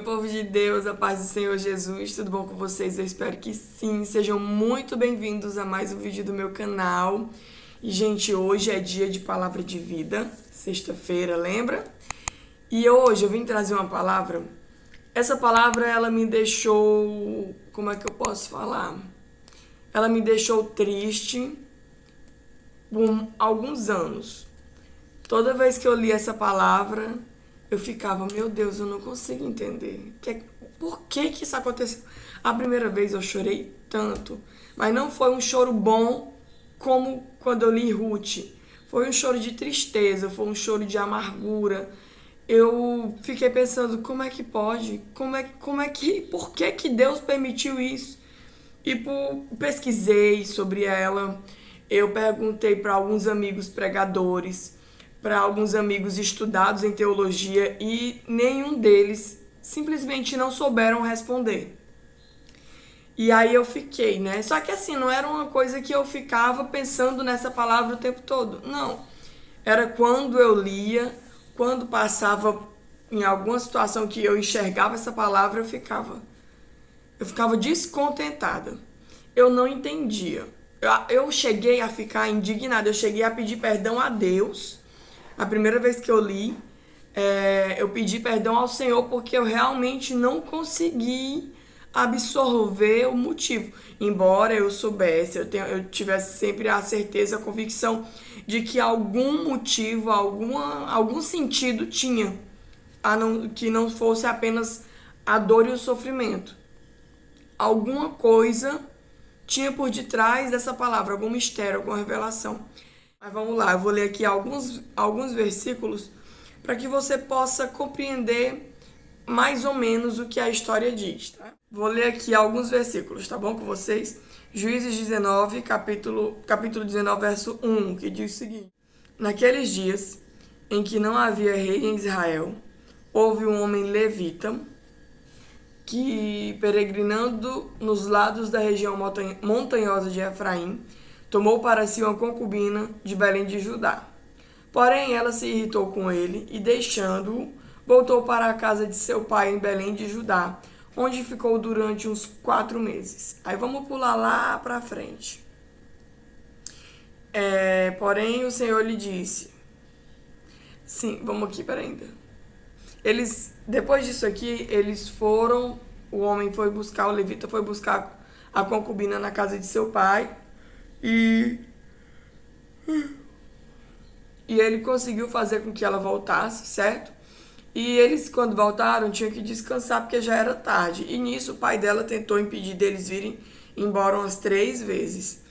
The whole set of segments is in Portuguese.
povo de Deus, a paz do Senhor Jesus, tudo bom com vocês? Eu espero que sim, sejam muito bem-vindos a mais um vídeo do meu canal. E, gente, hoje é dia de palavra de vida, sexta-feira, lembra? E hoje eu vim trazer uma palavra. Essa palavra, ela me deixou, como é que eu posso falar? Ela me deixou triste por alguns anos. Toda vez que eu li essa palavra, eu ficava, meu Deus, eu não consigo entender. Por que isso aconteceu? A primeira vez eu chorei tanto, mas não foi um choro bom como quando eu li Ruth. Foi um choro de tristeza, foi um choro de amargura. Eu fiquei pensando, como é que pode? Por que Deus permitiu isso? E pesquisei sobre ela, eu perguntei para alguns amigos pregadores, para alguns amigos estudados em teologia e nenhum deles simplesmente não souberam responder. E aí eu fiquei, né? Só que assim, não era uma coisa que eu ficava pensando nessa palavra o tempo todo. Não. Era quando eu lia, quando passava em alguma situação que eu enxergava essa palavra, eu ficava descontentada. Eu não entendia. Eu cheguei a ficar indignada, eu cheguei a pedir perdão a Deus. A primeira vez que eu li, eu pedi perdão ao Senhor porque eu realmente não consegui absorver o motivo. Embora eu soubesse, eu tivesse sempre a certeza, a convicção de que algum motivo, algum sentido tinha, que não fosse apenas a dor e o sofrimento. Alguma coisa tinha por detrás dessa palavra, algum mistério, alguma revelação. Mas vamos lá, eu vou ler aqui alguns versículos para que você possa compreender mais ou menos o que a história diz, tá? Vou ler aqui alguns versículos, tá bom com vocês? Juízes 19, capítulo 19, verso 1, que diz o seguinte: Naqueles dias em que não havia rei em Israel, houve um homem levita que, peregrinando nos lados da região montanhosa de Efraim, tomou para si uma concubina de Belém de Judá. Porém, ela se irritou com ele e, deixando-o, voltou para a casa de seu pai em Belém de Judá, onde ficou durante uns 4 meses. Aí vamos pular lá para frente. Porém, o Senhor lhe disse... Sim, vamos aqui, peraí ainda. Depois disso aqui, o homem foi buscar, o levita foi buscar a concubina na casa de seu pai e ele conseguiu fazer com que ela voltasse, certo? E eles, quando voltaram, tinham que descansar porque já era tarde. E nisso, o pai dela tentou impedir deles virem embora umas 3 vezes.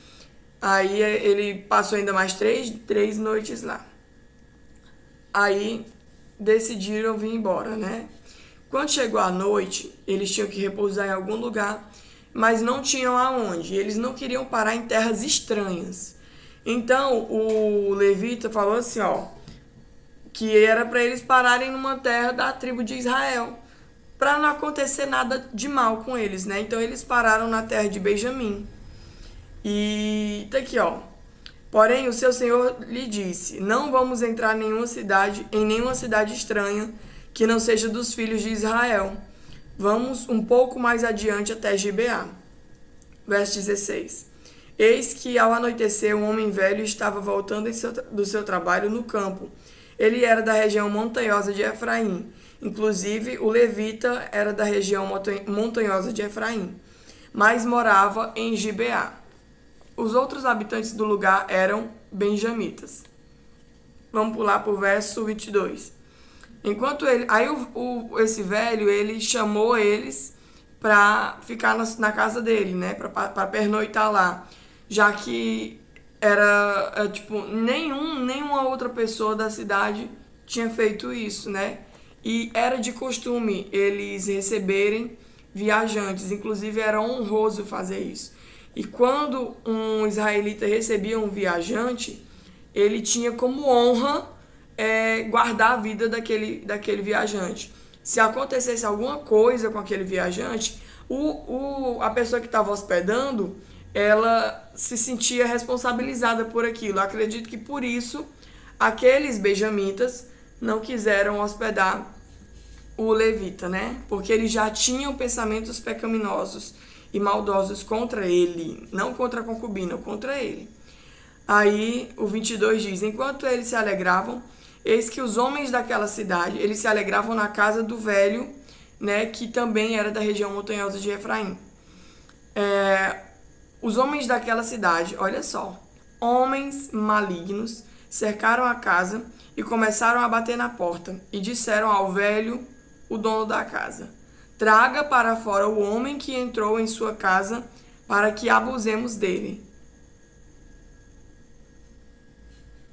Aí ele passou ainda mais 3 noites lá. Aí decidiram vir embora, né? Quando chegou a noite, eles tinham que repousar em algum lugar, mas não tinham aonde. Eles não queriam parar em terras estranhas. Então, o levita falou assim, que era para eles pararem numa terra da tribo de Israel, para não acontecer nada de mal com eles, né? Então, eles pararam na terra de Benjamim. E tá aqui, Porém, o seu senhor lhe disse: Não vamos entrar em nenhuma cidade estranha que não seja dos filhos de Israel. Vamos um pouco mais adiante até Gibeá. Verso 16. Eis que ao anoitecer um homem velho estava voltando do seu trabalho no campo. Ele era da região montanhosa de Efraim. Inclusive, o levita era da região montanhosa de Efraim, mas morava em Gibeá. Os outros habitantes do lugar eram benjamitas. Vamos pular para o verso 22. Enquanto esse velho, ele chamou eles para ficar na casa dele, né? Para pernoitar lá. Já que nenhuma outra pessoa da cidade tinha feito isso, né? E era de costume eles receberem viajantes. Inclusive, era honroso fazer isso. E quando um israelita recebia um viajante, ele tinha como honra guardar a vida daquele viajante. Se acontecesse alguma coisa com aquele viajante, a pessoa que estava hospedando, ela se sentia responsabilizada por aquilo. Acredito que por isso aqueles benjamitas não quiseram hospedar o levita, né? Porque eles já tinham pensamentos pecaminosos e maldosos contra ele, não contra a concubina, contra ele. Aí o 22 diz: enquanto eles se alegravam, eis que os homens daquela cidade, eles se alegravam na casa do velho, né, que também era da região montanhosa de Efraim. Os homens daquela cidade, olha só, homens malignos, cercaram a casa e começaram a bater na porta e disseram ao velho, o dono da casa: traga para fora o homem que entrou em sua casa para que abusemos dele.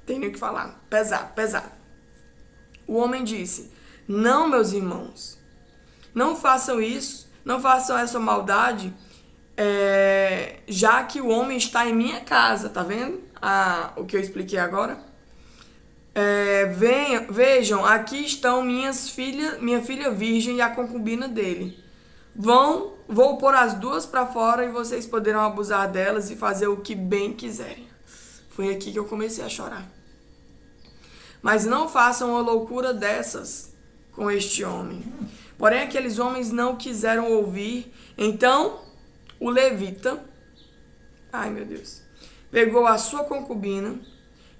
Tenho que falar, pesado, pesado. O homem disse: não, meus irmãos, não façam isso, não façam essa maldade, já que o homem está em minha casa, tá vendo? O que eu expliquei agora? Vejam, aqui estão minha filha virgem e a concubina dele. Vou pôr as duas para fora e vocês poderão abusar delas e fazer o que bem quiserem. Foi aqui que eu comecei a chorar. Mas não façam uma loucura dessas com este homem. Porém, aqueles homens não quiseram ouvir. Então, o levita, ai meu Deus, pegou a sua concubina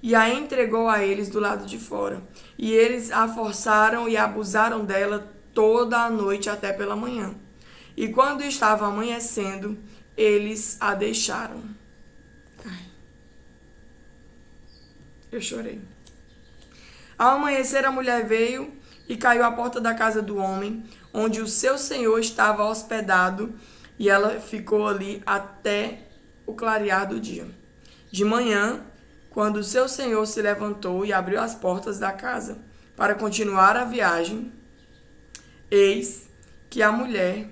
e a entregou a eles do lado de fora. E eles a forçaram e abusaram dela toda a noite até pela manhã. E quando estava amanhecendo, eles a deixaram. Ai, eu chorei. Ao amanhecer, a mulher veio e caiu à porta da casa do homem, onde o seu senhor estava hospedado, e ela ficou ali até o clarear do dia. De manhã, quando o seu senhor se levantou e abriu as portas da casa para continuar a viagem, eis que a mulher,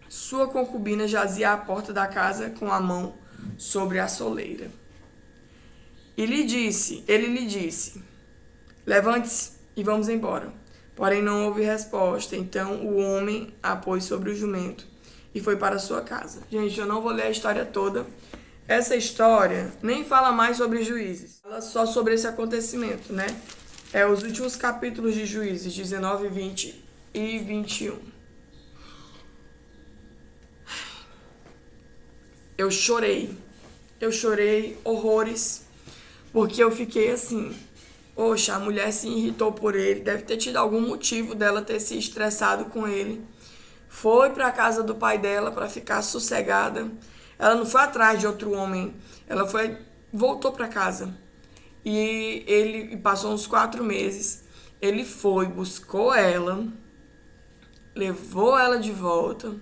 sua concubina, jazia à porta da casa com a mão sobre a soleira. Ele lhe disse: levante-se e vamos embora. Porém não houve resposta. Então o homem a pôs sobre o jumento e foi para sua casa. Gente, eu não vou ler a história toda. Essa história nem fala mais sobre Juízes. Fala só sobre esse acontecimento, né? Os últimos capítulos de Juízes, 19, 20 e 21. Eu chorei horrores, porque eu fiquei assim: poxa, a mulher se irritou por ele, deve ter tido algum motivo dela ter se estressado com ele. Foi para a casa do pai dela para ficar sossegada. Ela não foi atrás de outro homem, voltou para casa. E ele passou uns 4 meses. Ele foi, buscou ela, levou ela de volta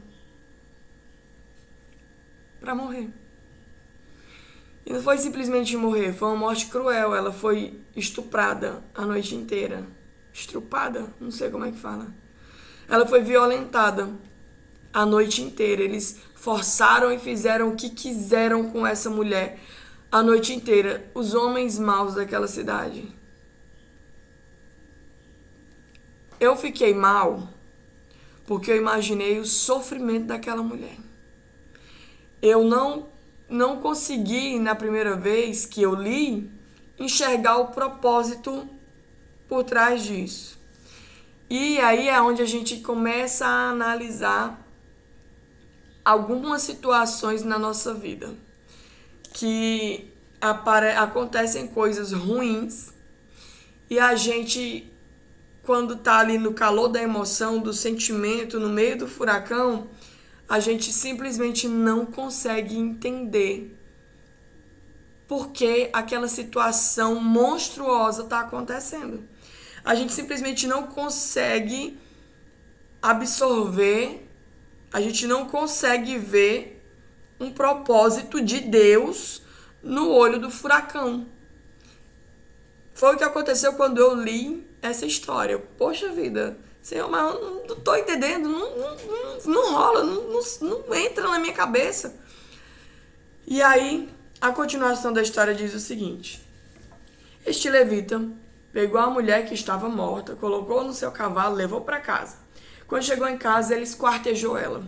para morrer. E não foi simplesmente morrer, foi uma morte cruel. Ela foi estuprada a noite inteira. Estrupada? Não sei como é que fala. Ela foi violentada a noite inteira. Eles forçaram e fizeram o que quiseram com essa mulher a noite inteira. Os homens maus daquela cidade. Eu fiquei mal porque eu imaginei o sofrimento daquela mulher. Eu não consegui, na primeira vez que eu li, enxergar o propósito por trás disso. E aí é onde a gente começa a analisar algumas situações na nossa vida. Que acontecem coisas ruins e a gente, quando tá ali no calor da emoção, do sentimento, no meio do furacão, a gente simplesmente não consegue entender por que aquela situação monstruosa está acontecendo. A gente simplesmente não consegue absorver, a gente não consegue ver um propósito de Deus no olho do furacão. Foi o que aconteceu quando eu li essa história. Poxa vida, Senhor, mas eu não tô entendendo, não rola, não entra na minha cabeça. E aí, a continuação da história diz o seguinte: este levita pegou a mulher que estava morta, colocou no seu cavalo, levou para casa. Quando chegou em casa, ele esquartejou ela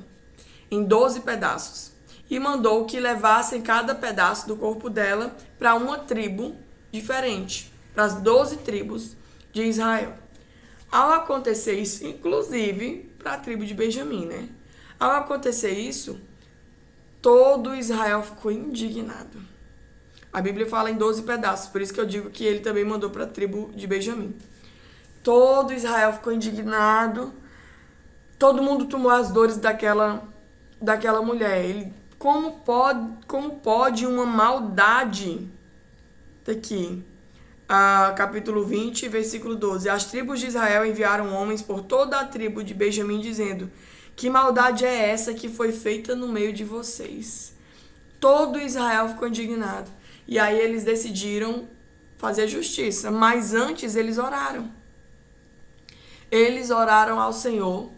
em 12 pedaços e mandou que levassem cada pedaço do corpo dela para uma tribo diferente, para as 12 tribos de Israel. Ao acontecer isso, inclusive para a tribo de Benjamim, né? Ao acontecer isso, todo Israel ficou indignado. A Bíblia fala em 12 pedaços, por isso que eu digo que ele também mandou para a tribo de Benjamim. Todo Israel ficou indignado, todo mundo tomou as dores daquela mulher. Como pode uma maldade? Daqui, capítulo 20, versículo 12. As tribos de Israel enviaram homens por toda a tribo de Benjamim, dizendo: que maldade é essa que foi feita no meio de vocês? Todo Israel ficou indignado. E aí eles decidiram fazer justiça. Mas antes eles oraram. Eles oraram ao Senhor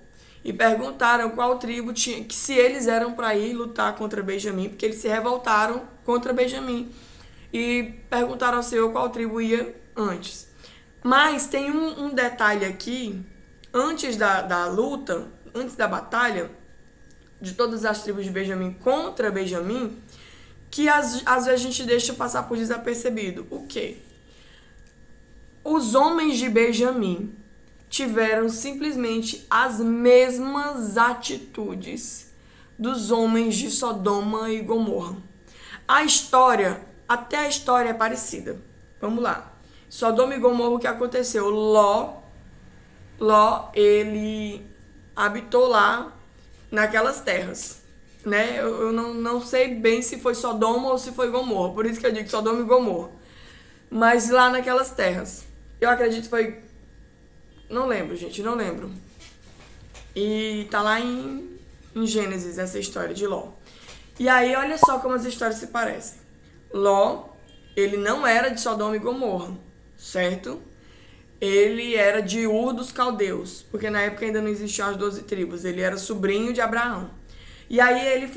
e perguntaram qual tribo tinha, se eles eram para ir lutar contra Benjamim, porque eles se revoltaram contra Benjamim. E perguntaram ao Senhor qual tribo ia antes. Mas tem um detalhe aqui, antes da luta, antes da batalha, de todas as tribos de Benjamim contra Benjamim, que às vezes a gente deixa passar por desapercebido. O quê? Os homens de Benjamim tiveram simplesmente as mesmas atitudes dos homens de Sodoma e Gomorra. Até a história é parecida. Vamos lá. Sodoma e Gomorra, o que aconteceu? Ló, ele habitou lá naquelas terras, né? Eu não sei bem se foi Sodoma ou se foi Gomorra, por isso que eu digo Sodoma e Gomorra. Mas lá naquelas terras. Eu acredito que foi... Não lembro, gente, não lembro. E tá lá em Gênesis essa história de Ló. E aí, olha só como as histórias se parecem. Ló, ele não era de Sodoma e Gomorra, certo? Ele era de Ur dos Caldeus, porque na época ainda não existiam as 12 tribos. Ele era sobrinho de Abraão. E aí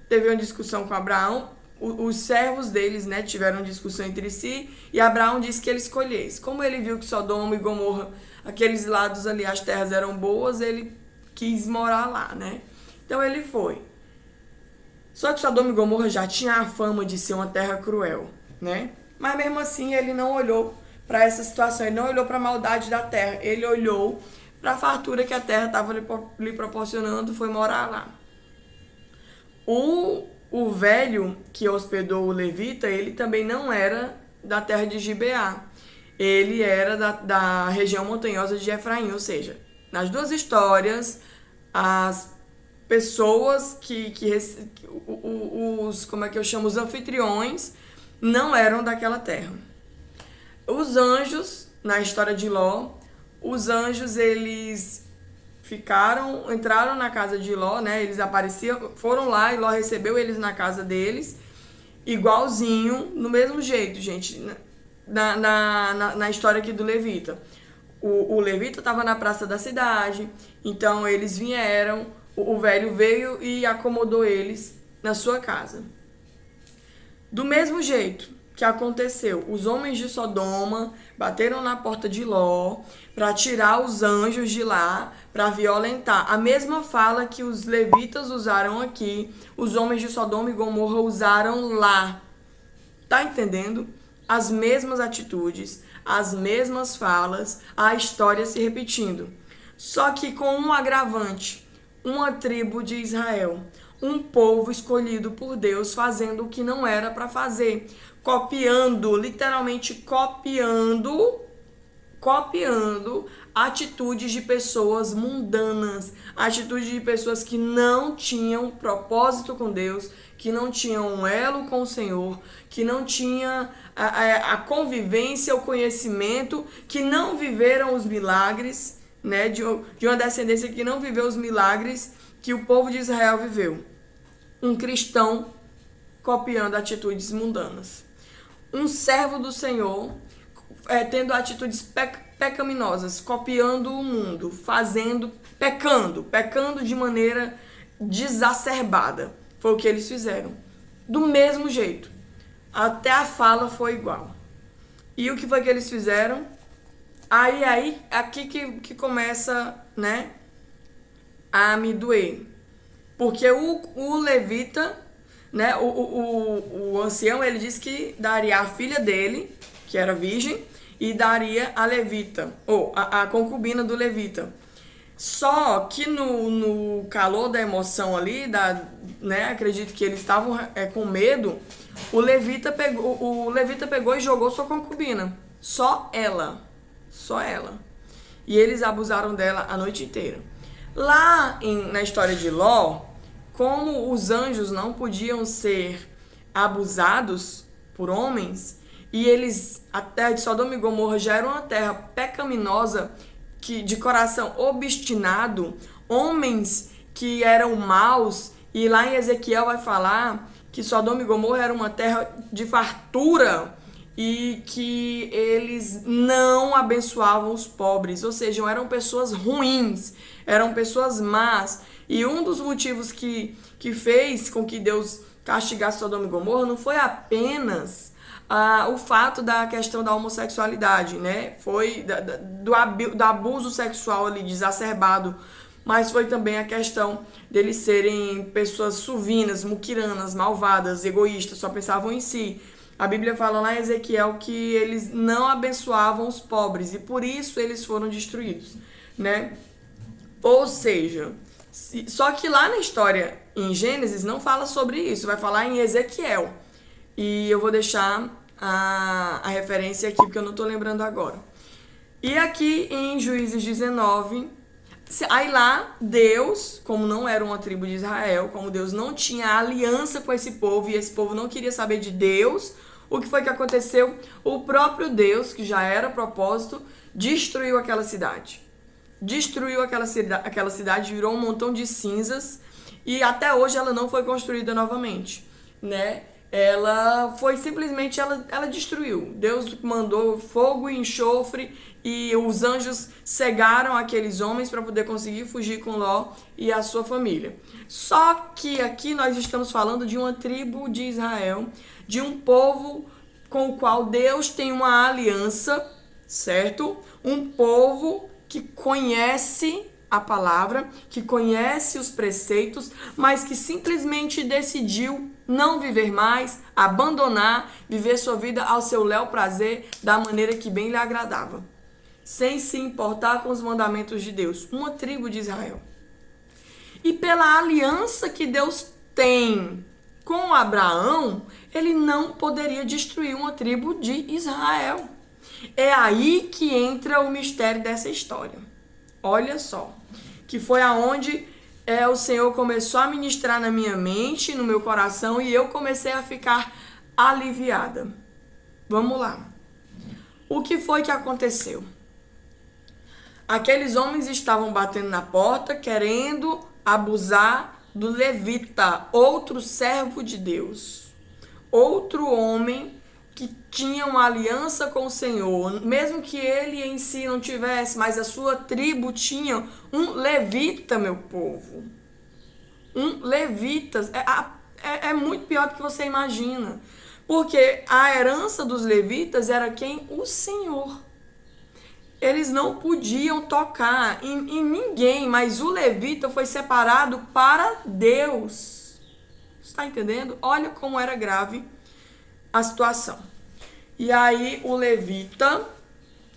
teve uma discussão com Abraão. Os servos deles, né, tiveram discussão entre si, e Abraão disse que ele escolhesse. Como ele viu que Sodoma e Gomorra, aqueles lados ali, as terras eram boas, ele quis morar lá, né? Então ele foi. Só que Sodoma e Gomorra já tinha a fama de ser uma terra cruel, né? Mas mesmo assim ele não olhou para essa situação, ele não olhou para a maldade da terra, ele olhou para a fartura que a terra estava lhe proporcionando, foi morar lá. O velho que hospedou o levita, ele também não era da terra de Gibeá. Ele era da região montanhosa de Efraim, ou seja, nas duas histórias, as pessoas os anfitriões não eram daquela terra. Os anjos, na história de Ló, os anjos, eles entraram na casa de Ló, né? Eles apareciam, foram lá e Ló recebeu eles na casa deles, igualzinho, no mesmo jeito, gente, na história aqui do levita. O levita estava na praça da cidade, então eles vieram, o velho veio e acomodou eles na sua casa. Do mesmo jeito que aconteceu, os homens de Sodoma bateram na porta de Ló para tirar os anjos de lá, para violentar. A mesma fala que os levitas usaram aqui, os homens de Sodoma e Gomorra usaram lá. Tá entendendo? As mesmas atitudes, as mesmas falas, a história se repetindo. Só que com um agravante, uma tribo de Israel, um povo escolhido por Deus fazendo o que não era para fazer, copiando, literalmente copiando atitudes de pessoas mundanas, atitudes de pessoas que não tinham propósito com Deus, que não tinham um elo com o Senhor, que não tinha a convivência, o conhecimento, que não viveram os milagres, né, de uma descendência que não viveu os milagres que o povo de Israel viveu. Um cristão copiando atitudes mundanas. Um servo do Senhor tendo atitudes pecaminosas, copiando o mundo, pecando de maneira desacerbada. Foi o que eles fizeram. Do mesmo jeito. Até a fala foi igual. E o que foi que eles fizeram? Aqui que começa, né, a me doer. Porque o levita, né, o ancião, ele disse que daria a filha dele, que era virgem, e daria a levita, ou a concubina do levita. Só que no calor da emoção ali, né, acredito que eles estavam com medo, o levita pegou e jogou sua concubina. Só ela. E eles abusaram dela a noite inteira. Lá na história de Ló, como os anjos não podiam ser abusados por homens, e a terra de Sodoma e Gomorra já era uma terra pecaminosa, de coração obstinado, homens que eram maus, e lá em Ezequiel vai falar que Sodoma e Gomorra era uma terra de fartura e que eles não abençoavam os pobres, ou seja, eram pessoas ruins, eram pessoas más. E um dos motivos que fez com que Deus castigasse Sodoma e Gomorra não foi apenas o fato da questão da homossexualidade, né? Foi do abuso sexual ali exacerbado, mas foi também a questão deles serem pessoas suvinas, muquiranas, malvadas, egoístas, só pensavam em si. A Bíblia fala lá em Ezequiel que eles não abençoavam os pobres e por isso eles foram destruídos, né? Ou seja, só que lá na história em Gênesis não fala sobre isso, vai falar em Ezequiel. E eu vou deixar a referência aqui, porque eu não estou lembrando agora. E aqui em Juízes 19, aí lá Deus, como não era uma tribo de Israel, como Deus não tinha aliança com esse povo e esse povo não queria saber de Deus, o que foi que aconteceu? O próprio Deus, que já era propósito, destruiu aquela cidade. Destruiu aquela cidade, virou um montão de cinzas e até hoje ela não foi construída novamente, né? Ela foi simplesmente, ela destruiu. Deus mandou fogo e enxofre e os anjos cegaram aqueles homens para poder conseguir fugir com Ló e a sua família. Só que aqui nós estamos falando de uma tribo de Israel, de um povo com o qual Deus tem uma aliança, certo? Um povo que conhece a palavra, que conhece os preceitos, mas que simplesmente decidiu não viver mais, abandonar, viver sua vida ao seu léu prazer, da maneira que bem lhe agradava, sem se importar com os mandamentos de Deus. Uma tribo de Israel. E pela aliança que Deus tem com Abraão, ele não poderia destruir uma tribo de Israel. É aí que entra o mistério dessa história. Olha só, que foi aonde o Senhor começou a ministrar na minha mente, no meu coração, e eu comecei a ficar aliviada. Vamos lá. O que foi que aconteceu? Aqueles homens estavam batendo na porta, querendo abusar do levita, outro servo de Deus. Outro homem que tinha uma aliança com o Senhor, mesmo que ele em si não tivesse, mas a sua tribo tinha um levita, meu povo. Um levita. É muito pior do que você imagina. Porque a herança dos levitas era quem? O Senhor. Eles não podiam tocar em ninguém, mas o levita foi separado para Deus. Está entendendo? Olha como era grave a situação. E aí o levita,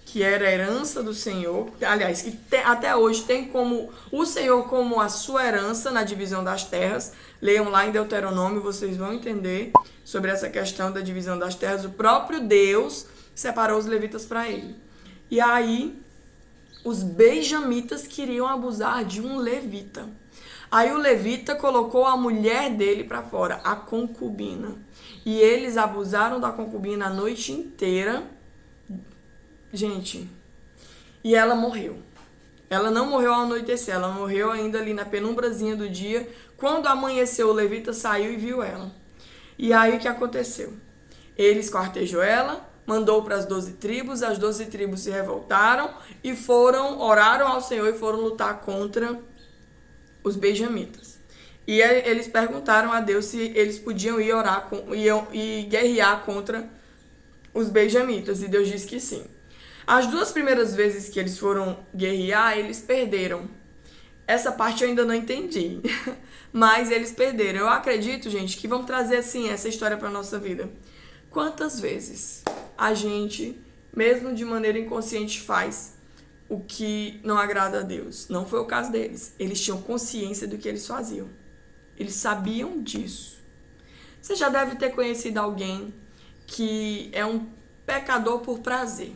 que era a herança do Senhor, aliás, que até hoje tem como o Senhor como a sua herança na divisão das terras. Leiam lá em Deuteronômio, vocês vão entender sobre essa questão da divisão das terras. O próprio Deus separou os levitas para ele. E aí os benjamitas queriam abusar de um levita. Aí o levita colocou a mulher dele para fora, a concubina. E eles abusaram da concubina a noite inteira. Gente, e ela morreu. Ela não morreu ao anoitecer, ela morreu ainda ali na penumbrazinha do dia. Quando amanheceu, o levita saiu e viu ela. E aí o que aconteceu? Ele esquartejou ela, mandou para as 12 tribos, as 12 tribos se revoltaram e oraram ao Senhor e foram lutar contra os benjamitas. E eles perguntaram a Deus se eles podiam ir e guerrear contra os benjamitas. E Deus disse que sim. As 2 primeiras vezes que eles foram guerrear, eles perderam. Essa parte eu ainda não entendi. Mas eles perderam. Eu acredito, gente, que vamos trazer assim essa história para a nossa vida. Quantas vezes a gente mesmo de maneira inconsciente, faz o que não agrada a Deus. Não foi o caso deles. Eles tinham consciência do que eles faziam. Eles sabiam disso. Você já deve ter conhecido alguém que é um pecador por prazer.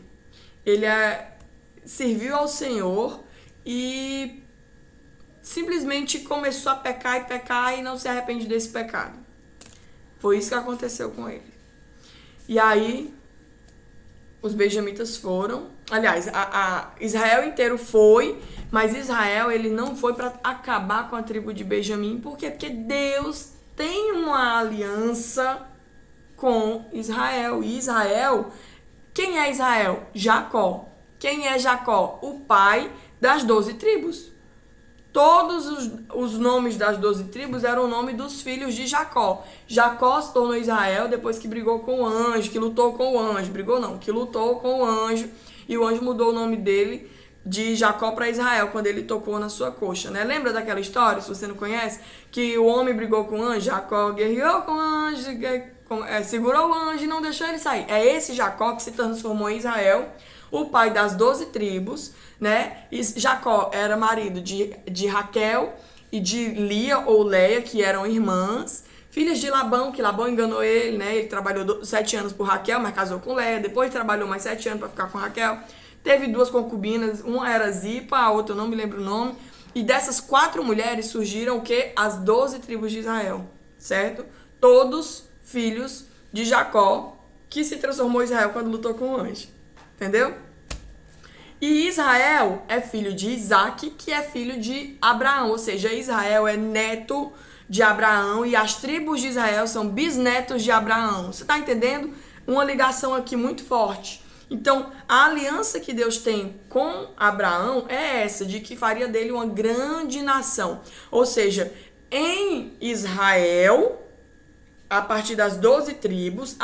Ele serviu ao Senhor e simplesmente começou a pecar e não se arrepende desse pecado. Foi isso que aconteceu com ele. E aí, os benjamitas foram. Aliás, Israel inteiro foi, mas Israel ele não foi para acabar com a tribo de Benjamim. Por quê? Porque Deus tem uma aliança com Israel. E Israel, quem é Israel? Jacó. Quem é Jacó? O pai das 12 tribos. Todos os nomes das 12 tribos eram o nome dos filhos de Jacó. Jacó se tornou Israel depois que brigou com o anjo, que lutou com o anjo. Brigou não, que lutou com o anjo. E o anjo mudou o nome dele de Jacó para Israel, quando ele tocou na sua coxa, né? Lembra daquela história, se você não conhece? Que o homem brigou com o anjo, Jacó guerreou com o anjo, segurou o anjo e não deixou ele sair. É esse Jacó que se transformou em Israel, o pai das 12 tribos, né? E Jacó era marido de Raquel e de Lia ou Leia, que eram irmãs, filhas de Labão, que Labão enganou ele, né? Ele trabalhou 7 anos por Raquel, mas casou com Leia. Depois trabalhou mais 7 anos para ficar com Raquel. Teve 2 concubinas, uma era Zipa, a outra eu não me lembro o nome. E dessas 4 mulheres surgiram o quê? As 12 tribos de Israel, certo? Todos filhos de Jacó, que se transformou em Israel quando lutou com o anjo. Entendeu? E Israel é filho de Isaac, que é filho de Abraão. Ou seja, Israel é neto de Abraão e as tribos de Israel são bisnetos de Abraão. Você está entendendo? Uma ligação aqui muito forte. Então, a aliança que Deus tem com Abraão é essa, de que faria dele uma grande nação. Ou seja, em Israel, a partir das 12 tribos,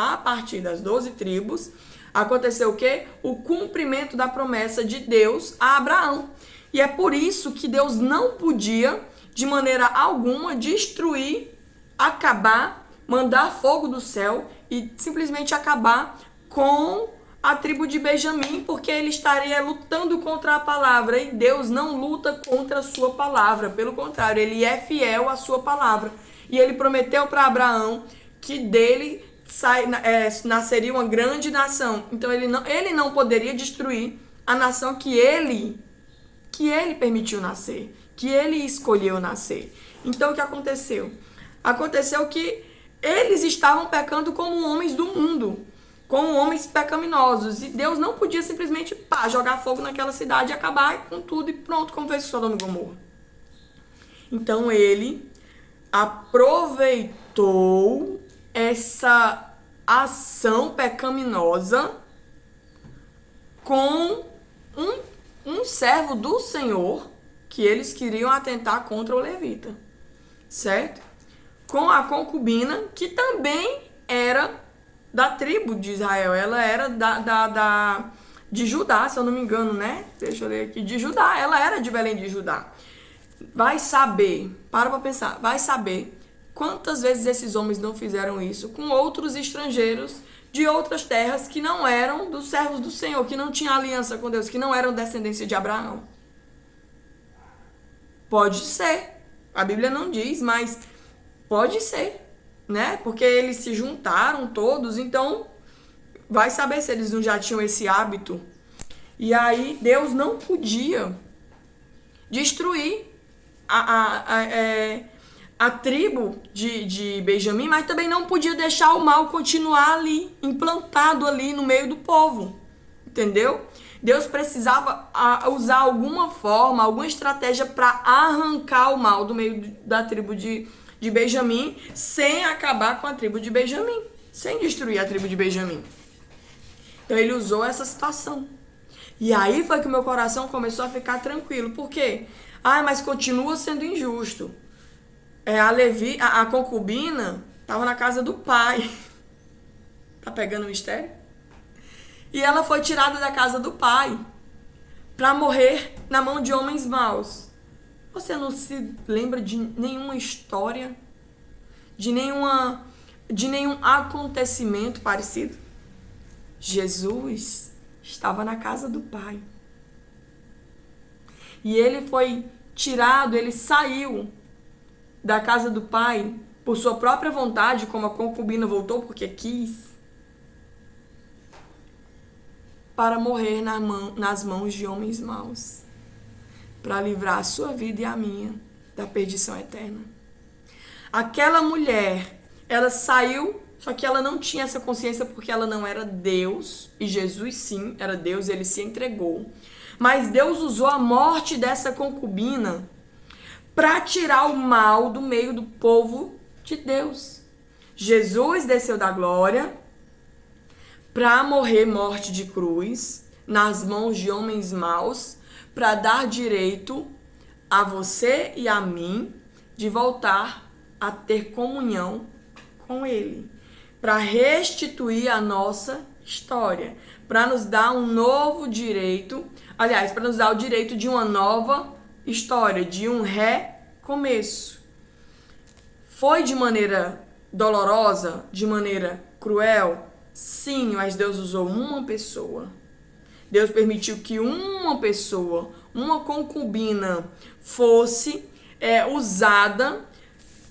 aconteceu o quê? O cumprimento da promessa de Deus a Abraão. E é por isso que Deus não podia, de maneira alguma, destruir, acabar, mandar fogo do céu e simplesmente acabar com a tribo de Benjamim, porque ele estaria lutando contra a palavra. E Deus não luta contra a sua palavra. Pelo contrário, ele é fiel à sua palavra. E ele prometeu para Abraão que dele nasceria uma grande nação. Então ele não poderia destruir a nação que ele permitiu nascer, que ele escolheu nascer. Então o que aconteceu? Aconteceu que eles estavam pecando como homens do mundo, como homens pecaminosos, e Deus não podia simplesmente jogar fogo naquela cidade e acabar com tudo e pronto, como fez com Sodoma e Gomorra. Então ele aproveitou essa ação pecaminosa com um servo do Senhor que eles queriam atentar contra o levita, certo? Com a concubina, que também era da tribo de Israel, ela era de Judá, se eu não me engano, né? Deixa eu ler aqui, de Judá, ela era de Belém de Judá. Vai saber, para pensar, vai saber quantas vezes esses homens não fizeram isso com outros estrangeiros de outras terras que não eram dos servos do Senhor, que não tinham aliança com Deus, que não eram descendência de Abraão. Pode ser. A Bíblia não diz, mas pode ser, né? Porque eles se juntaram todos, então vai saber se eles não já tinham esse hábito. E aí Deus não podia destruir a tribo de Benjamim, mas também não podia deixar o mal continuar ali, implantado ali no meio do povo, entendeu? Deus precisava usar alguma forma, alguma estratégia para arrancar o mal do meio da tribo de Benjamim, sem acabar com a tribo de Benjamim, sem destruir a tribo de Benjamim. Então ele usou essa situação. E aí foi que o meu coração começou a ficar tranquilo. Por quê? Mas continua sendo injusto. A concubina estava na casa do pai. Tá pegando o mistério? E ela foi tirada da casa do pai para morrer na mão de homens maus. Você não se lembra de nenhuma história? De nenhum acontecimento parecido? Jesus estava na casa do pai. E ele foi tirado, ele saiu da casa do pai por sua própria vontade, como a concubina voltou porque quis, para morrer nas mãos de homens maus, para livrar a sua vida e a minha da perdição eterna. Aquela mulher, ela saiu, só que ela não tinha essa consciência porque ela não era Deus, e Jesus sim era Deus, ele se entregou. Mas Deus usou a morte dessa concubina para tirar o mal do meio do povo de Deus. Jesus desceu da glória para morrer morte de cruz nas mãos de homens maus, para dar direito a você e a mim de voltar a ter comunhão com ele, para restituir a nossa história, para nos dar um novo direito, aliás, para nos dar o direito de uma nova história, de um recomeço. Foi de maneira dolorosa, de maneira cruel? Sim, mas Deus usou uma pessoa. Deus permitiu que uma pessoa, uma concubina, fosse usada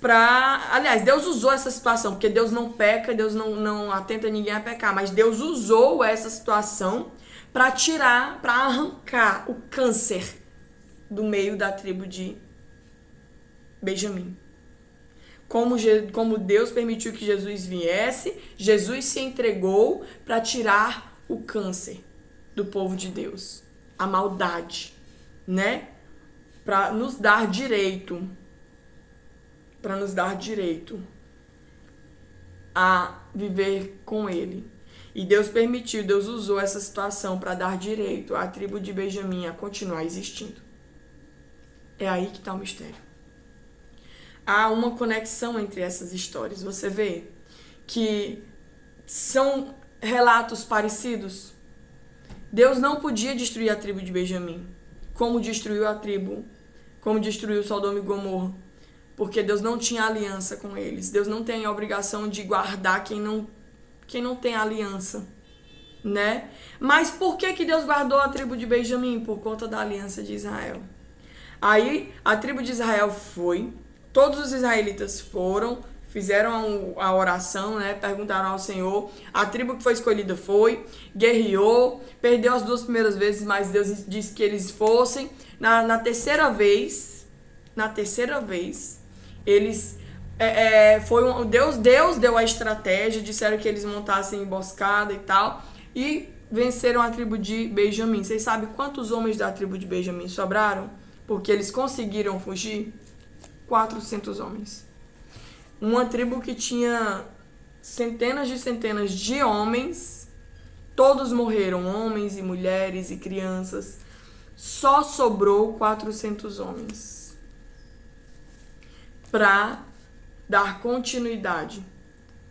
para... Aliás, Deus usou essa situação, porque Deus não peca, Deus não atenta ninguém a pecar, mas Deus usou essa situação para tirar, para arrancar o câncer do meio da tribo de Benjamim. Como Deus permitiu que Jesus viesse, Jesus se entregou para tirar o câncer do povo de Deus, a maldade, né? Para nos dar direito, a viver com ele. E Deus permitiu, Deus usou essa situação para dar direito à tribo de Benjamim a continuar existindo. É aí que está o mistério. Há uma conexão entre essas histórias. Você vê que são relatos parecidos. Deus não podia destruir a tribo de Benjamim, como destruiu Sodoma e Gomorra, porque Deus não tinha aliança com eles. Deus não tem a obrigação de guardar quem não tem aliança, né? Mas por que Deus guardou a tribo de Benjamim? Por conta da aliança de Israel. Aí a tribo de Israel foi, todos os israelitas foram, fizeram a oração, né? Perguntaram ao Senhor. A tribo que foi escolhida foi, guerreou, perdeu as 2 primeiras vezes, mas Deus disse que eles fossem. Na terceira vez, eles... Deus deu a estratégia, disseram que eles montassem emboscada e tal, e venceram a tribo de Benjamim. Vocês sabem quantos homens da tribo de Benjamim sobraram? Porque eles conseguiram fugir? 400 homens. Uma tribo que tinha centenas de homens, todos morreram, homens e mulheres e crianças. Só sobrou 400 homens para dar continuidade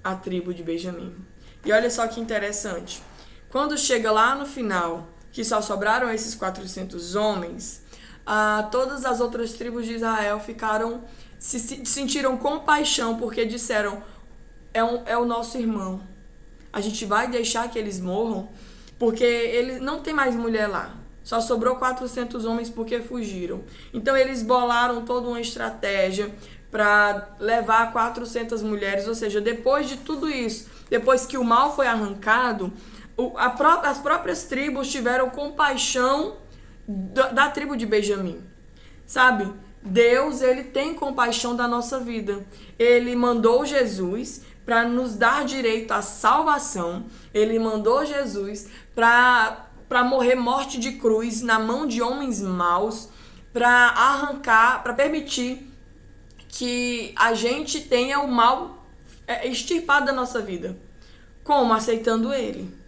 à tribo de Benjamim. E olha só que interessante. Quando chega lá no final, que só sobraram esses 400 homens, todas as outras tribos de Israel sentiram compaixão, porque disseram, é o nosso irmão. A gente vai deixar que eles morram, porque ele não tem mais mulher lá. Só sobrou 400 homens porque fugiram. Então eles bolaram toda uma estratégia para levar 400 mulheres, ou seja, depois de tudo isso, depois que o mal foi arrancado, as próprias tribos tiveram compaixão da tribo de Benjamim, sabe? Deus, ele tem compaixão da nossa vida. Ele mandou Jesus para nos dar direito à salvação. Ele mandou Jesus para morrer morte de cruz na mão de homens maus, para arrancar, para permitir que a gente tenha o mal extirpado da nossa vida. Como? Aceitando ele.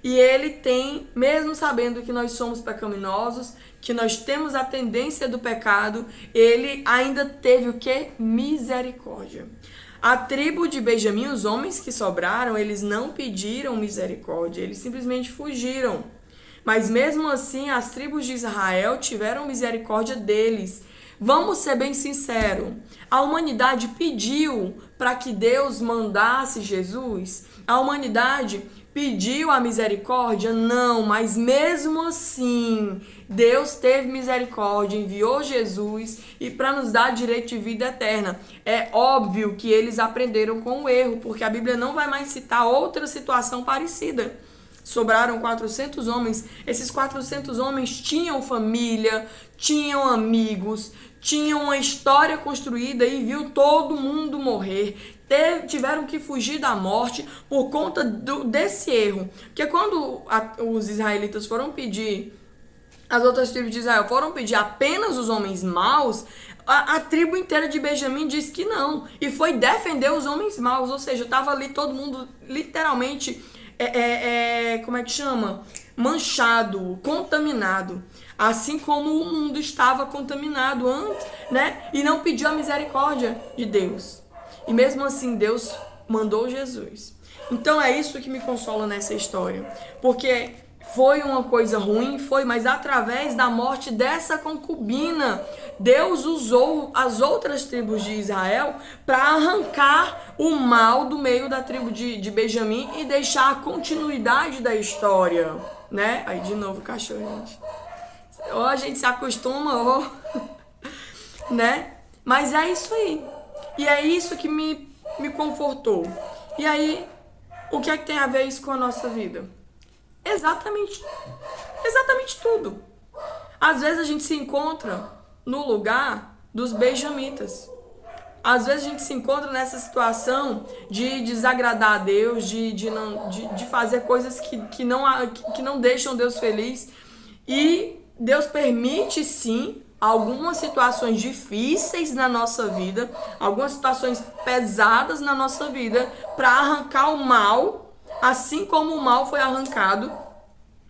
E ele tem, mesmo sabendo que nós somos pecaminosos, que nós temos a tendência do pecado, ele ainda teve o quê? Misericórdia. A tribo de Benjamim, os homens que sobraram, eles não pediram misericórdia, eles simplesmente fugiram. Mas mesmo assim, as tribos de Israel tiveram misericórdia deles. Vamos ser bem sinceros, a humanidade pediu para que Deus mandasse Jesus? A humanidade pediu a misericórdia? Não, mas mesmo assim, Deus teve misericórdia, enviou Jesus e para nos dar direito de vida eterna. É óbvio que eles aprenderam com o erro, porque a Bíblia não vai mais citar outra situação parecida. Sobraram 400 homens. Esses 400 homens tinham família, tinham amigos, tinham uma história construída e viu todo mundo morrer. Tiveram que fugir da morte por conta desse erro. Porque quando os israelitas foram pedir, as outras tribos de Israel foram pedir apenas os homens maus, a tribo inteira de Benjamim disse que não. E foi defender os homens maus. Ou seja, estava ali todo mundo literalmente, como é que chama? Manchado, contaminado. Assim como o mundo estava contaminado antes, né? E não pediu a misericórdia de Deus. E mesmo assim, Deus mandou Jesus. Então é isso que me consola nessa história. Porque foi uma coisa ruim, mas através da morte dessa concubina, Deus usou as outras tribos de Israel para arrancar o mal do meio da tribo de Benjamim e deixar a continuidade da história, né? Aí de novo o cachorro, gente. Ou a gente se acostuma, ou... né? Mas é isso aí. E é isso que me confortou. E aí, o que é que tem a ver isso com a nossa vida? Exatamente tudo. Às vezes a gente se encontra no lugar dos benjamitas. Às vezes a gente se encontra nessa situação de desagradar a Deus, de fazer coisas que não deixam Deus feliz. E Deus permite, sim, algumas situações difíceis na nossa vida, algumas situações pesadas na nossa vida, para arrancar o mal, assim como o mal foi arrancado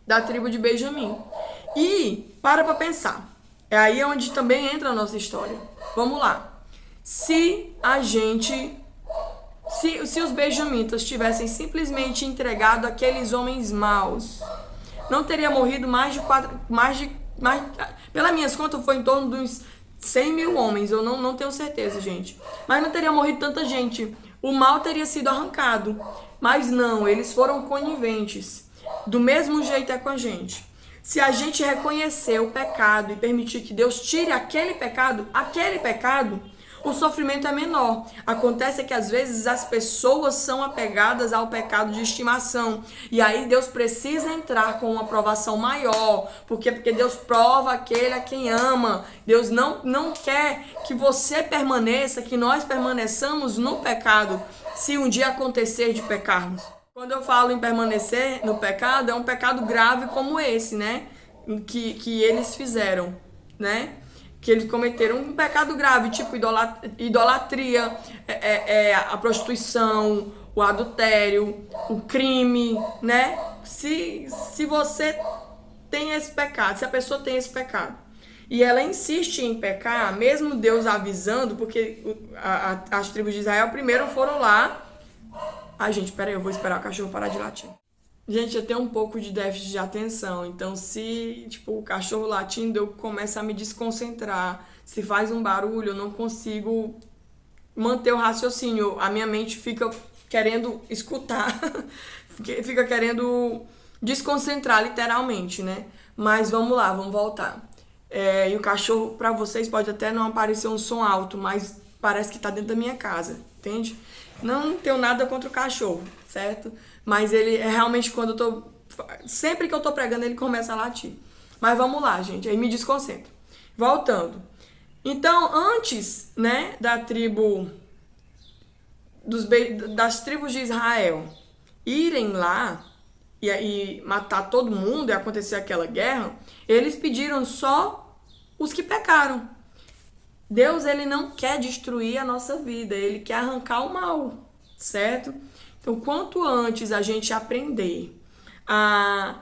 da tribo de Benjamim. E para pensar, é aí onde também entra a nossa história. Vamos lá. Se os benjamitas tivessem simplesmente entregado aqueles homens maus, não teria morrido pelas minhas contas foi em torno de uns 100 mil homens, eu não tenho certeza, gente. Mas não teria morrido tanta gente. O mal teria sido arrancado. Mas não, eles foram coniventes. Do mesmo jeito é com a gente. Se a gente reconhecer o pecado e permitir que Deus tire aquele pecado, o sofrimento é menor. Acontece que às vezes as pessoas são apegadas ao pecado de estimação. E aí Deus precisa entrar com uma provação maior. Porque Deus prova aquele a quem ama. Deus não quer que você permaneça, que nós permaneçamos no pecado, se um dia acontecer de pecarmos. Quando eu falo em permanecer no pecado, é um pecado grave como esse, né? Que eles fizeram, né? Que eles cometeram um pecado grave, tipo idolatria, a prostituição, o adultério, o crime, né? Se você tem esse pecado, se a pessoa tem esse pecado, e ela insiste em pecar, mesmo Deus avisando, porque as tribos de Israel primeiro foram lá... Ai, gente, peraí, eu vou esperar o cachorro parar de latir. Gente, eu tenho um pouco de déficit de atenção, então se, o cachorro latindo, eu começo a me desconcentrar. Se faz um barulho, eu não consigo manter o raciocínio. A minha mente fica querendo escutar, fica querendo desconcentrar, literalmente, né? Mas vamos lá, vamos voltar. E o cachorro, pra vocês, pode até não aparecer um som alto, mas parece que tá dentro da minha casa, entende? Não tenho nada contra o cachorro, certo? Mas ele é realmente sempre que eu tô pregando, ele começa a latir. Mas vamos lá, gente, aí me desconcentro. Voltando. Então, antes, né, das tribos de Israel irem lá e matar todo mundo e acontecer aquela guerra, eles pediram só os que pecaram. Deus, ele não quer destruir a nossa vida, ele quer arrancar o mal, certo? Então, quanto antes a gente aprender a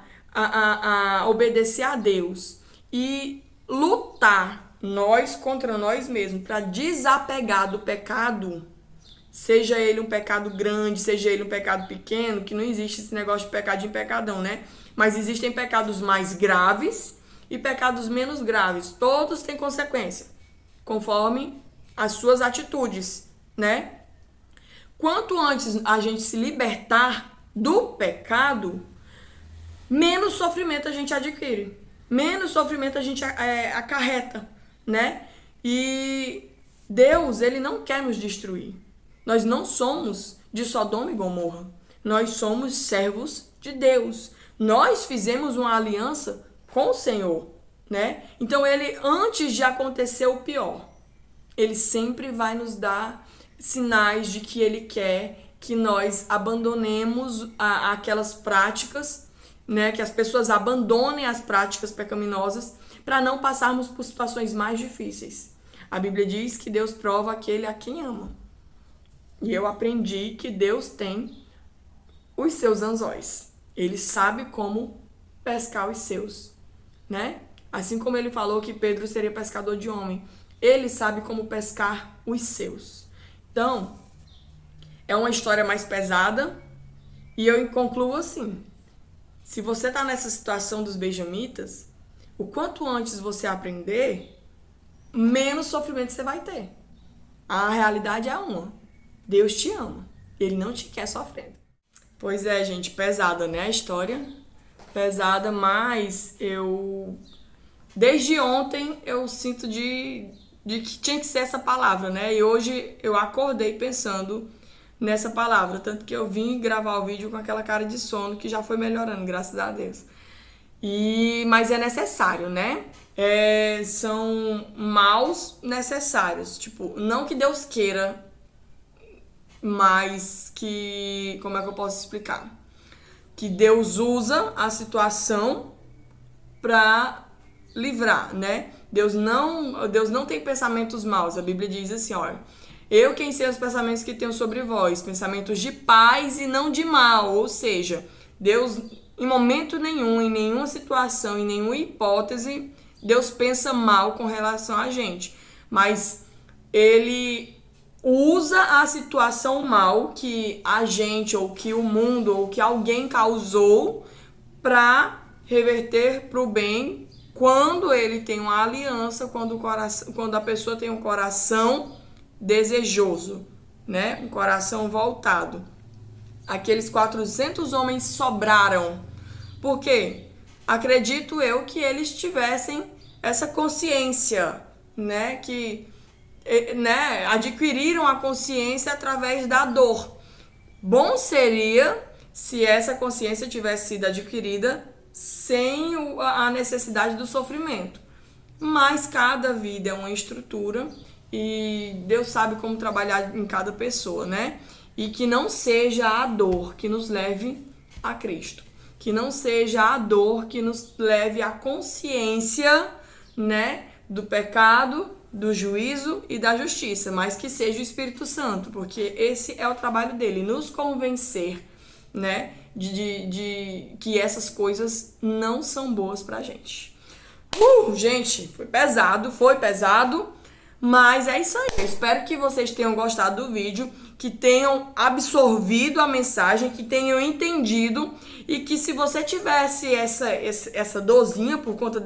obedecer a Deus e lutar nós contra nós mesmos para desapegar do pecado, seja ele um pecado grande, seja ele um pecado pequeno, que não existe esse negócio de pecadinho e pecadão, né? Mas existem pecados mais graves e pecados menos graves. Todos têm consequência, conforme as suas atitudes, né? Quanto antes a gente se libertar do pecado, menos sofrimento a gente adquire, menos sofrimento a gente acarreta, né? E Deus, ele não quer nos destruir. Nós não somos de Sodoma e Gomorra. Nós somos servos de Deus. Nós fizemos uma aliança com o Senhor, né? Então ele, antes de acontecer o pior, ele sempre vai nos dar sinais de que ele quer que nós abandonemos aquelas práticas, né? Que as pessoas abandonem as práticas pecaminosas para não passarmos por situações mais difíceis. A Bíblia diz que Deus prova aquele a quem ama. E eu aprendi que Deus tem os seus anzóis. Ele sabe como pescar os seus, né? Assim como ele falou que Pedro seria pescador de homem, ele sabe como pescar os seus. Então, é uma história mais pesada e eu concluo assim: se você está nessa situação dos benjamitas, o quanto antes você aprender, menos sofrimento você vai ter. A realidade é uma: Deus te ama, ele não te quer sofrendo. Pois é, gente, pesada, né, a história? Pesada, mas desde ontem eu sinto de que tinha que ser essa palavra, né? E hoje eu acordei pensando nessa palavra, tanto que eu vim gravar o vídeo com aquela cara de sono que já foi melhorando, graças a Deus. Mas é necessário, né? São maus necessários. Tipo, não que Deus queira, mas que... Como é que eu posso explicar? Que Deus usa a situação para livrar, né? Deus não tem pensamentos maus. A Bíblia diz assim, olha: eu quem sei os pensamentos que tenho sobre vós, pensamentos de paz e não de mal. Ou seja, Deus, em momento nenhum, em nenhuma situação, em nenhuma hipótese, Deus pensa mal com relação a gente. Mas ele usa a situação mal que a gente, ou que o mundo, ou que alguém causou para reverter para o bem, quando ele tem uma aliança, quando a pessoa tem um coração desejoso, né? Um coração voltado. Aqueles 400 homens sobraram. Por quê? Acredito eu que eles tivessem essa consciência, né? Adquiriram a consciência através da dor. Bom seria se essa consciência tivesse sido adquirida sem a necessidade do sofrimento. Mas cada vida é uma estrutura e Deus sabe como trabalhar em cada pessoa, né? E que não seja a dor que nos leve a Cristo. Que não seja a dor que nos leve à consciência, né, do pecado, do juízo e da justiça, mas que seja o Espírito Santo, porque esse é o trabalho dele, nos convencer, né, de que essas coisas não são boas pra gente. Gente, foi pesado, mas é isso aí. Eu espero que vocês tenham gostado do vídeo, que tenham absorvido a mensagem, que tenham entendido, e que se você tivesse essa dorzinha por conta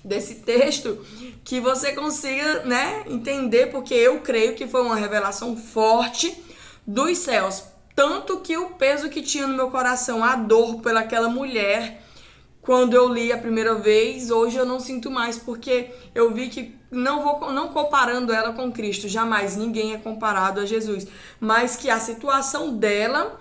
desse texto, que você consiga, né, entender, porque eu creio que foi uma revelação forte dos céus. Tanto que o peso que tinha no meu coração, a dor pelaquela mulher, quando eu li a primeira vez, hoje eu não sinto mais, porque eu vi que, não comparando ela com Cristo, jamais, ninguém é comparado a Jesus, mas que a situação dela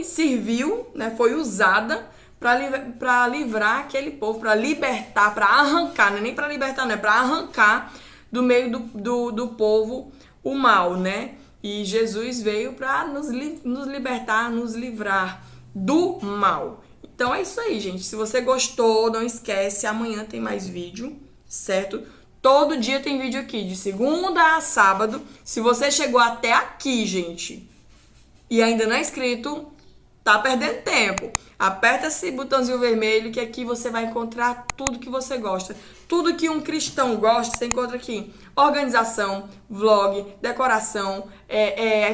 serviu, né, foi usada para livrar aquele povo, para libertar, para arrancar, não é nem para libertar, não é para arrancar do meio do povo o mal, né? E Jesus veio para nos libertar, nos livrar do mal. Então é isso aí, gente. Se você gostou, não esquece, amanhã tem mais vídeo, certo? Todo dia tem vídeo aqui, de segunda a sábado. Se você chegou até aqui, gente, e ainda não é inscrito, tá perdendo tempo. Aperta esse botãozinho vermelho, que aqui você vai encontrar tudo que você gosta. Tudo que um cristão gosta, você encontra aqui. Organização, vlog, decoração,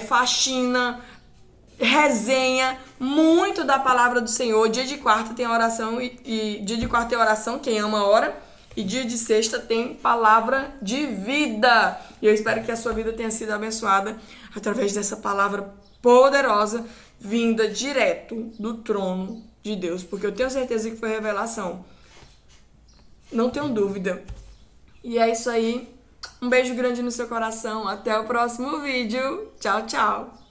faxina, resenha, muito da palavra do Senhor. Dia de quarta tem oração e dia de quarta tem oração, quem ama ora. E dia de sexta tem palavra de vida. E eu espero que a sua vida tenha sido abençoada através dessa palavra poderosa vinda direto do trono de Deus, porque eu tenho certeza que foi revelação. Não tenho dúvida. E é isso aí. Um beijo grande no seu coração. Até o próximo vídeo. Tchau, tchau.